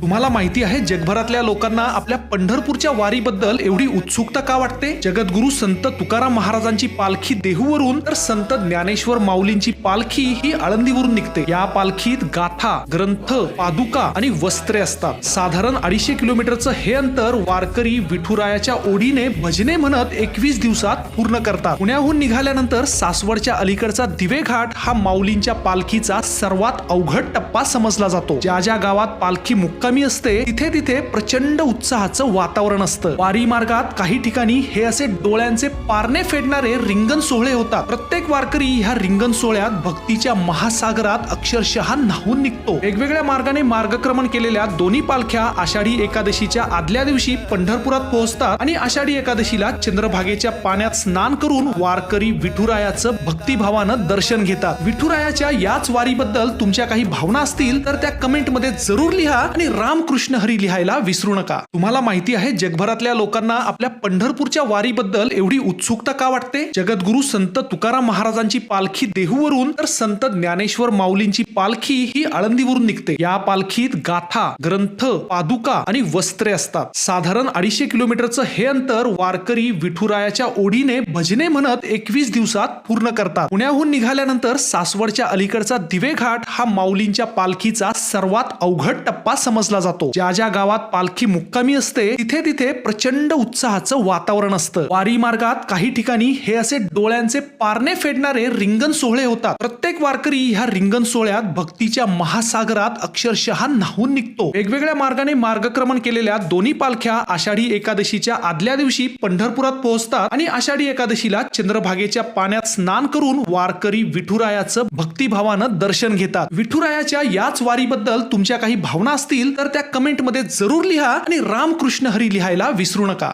तुम्हाला माहिती आहे जगभरातल्या लोकांना आपल्या पंढरपूरच्या वारीबद्दल एवढी उत्सुकता का वाटते? जगद्गुरु संत तुकाराम महाराजांची पालखी देहूवरून तर संत ज्ञानेश्वर माऊलींची पालखी ही आळंदीवरून निघते। या पालखीत गाथा, ग्रंथ, पादुका आणि वस्त्रे असतात। साधारण 250 किलोमीटरचं हे अंतर वारकरी विठुरायाच्या ओढीने भजने म्हणत 21 दिवसात पूर्ण करतात। पुण्याहून निघाल्यानंतर सासवडच्या अलीकडचा दिवे घाट हा माऊलींच्या पालखीचा सर्वात अवघड टप्पा समजला जातो। ज्या ज्या गावात पालखी मुक्कामी असते तिथे तिथे प्रचंड उत्साहाचं वातावरण असतं। वारी मार्गात काही ठिकाणी हे असे डोळ्यांचे पारणे फेडणारे रिंगण सोहळे होतात। प्रत्येक वारकरी ह्या रिंगण सोहळ्यात भक्तीच्या महासागरात अक्षरशः न्हावून निघतो। वेगवेगळ्या मार्गाने मार्गक्रमण केलेल्या दोन्ही पालख्या आषाढी एकादशीच्या आदल्या दिवशी पंढरपुरात पोहोचतात आणि आषाढी एकादशीला चंद्रभागेच्या पाण्यात स्नान करून वारकरी विठुरायाचं भक्तिभावानं दर्शन घेतात। विठुरायाच्या याच वारीबद्दल तुमच्या काही भावना असतील तर त्या कमेंट मध्ये जरूर लिहा आणि रामकृष्ण हरी लिहायला विसरू नका। तुम्हाला माहिती आहे जगभरातल्या लोकांना आपल्या पंढरपूरच्या वारीबद्दल एवढी उत्सुकता का वाटते? जगद्गुरु संत तुकाराम महाराजांची पालखी देहूवरून तर संत ज्ञानेश्वर माऊलींची पालखी ही आळंदीवरून निघते। या पालखीत गाथा, ग्रंथ, पादुका आणि वस्त्रे असतात। साधारण 250 किलोमीटरचं हे अंतर वारकरी विठुरायाच्या ओढीने भजने म्हणत 21 दिवसात पूर्ण करतात। पुण्याहून निघाल्यानंतर सासवडच्या अलीकडचा दिवे घाट हा माऊलींच्या पालखीचा सर्वात अवघड टप्पा समजला जातो। ज्या ज्या गावात पालखी मुक्कामी असते तिथे तिथे प्रचंड उत्साहाचं वातावरण असतं। वारी मार्गात काही ठिकाणी हे असे डोळ्यांचे पारणे फेडणारे रिंगण सोहळे होतात। प्रत्येक वारकरी ह्या रिंगण सोहळ्यात भक्तीच्या महासागरात अक्षरशः न्हावून निघतो। वेगवेगळ्या मार्गाने मार्गक्रमण केलेल्या दोन्ही पालख्या आषाढी एकादशीच्या आदल्या दिवशी पंढरपुरात पोहोचतात आणि आषाढी एकादशीला चंद्रभागेच्या पाण्यात स्नान करून वारकरी विठुरायाचं भक्तिभावानं दर्शन घेतात। विठुरायाच्या याच वारीबद्दल तुमच्या काही भावना असतील तर त्या कमेंट मध्ये जरूर लिहा आणि रामकृष्ण हरी लिहायला विसरू नका।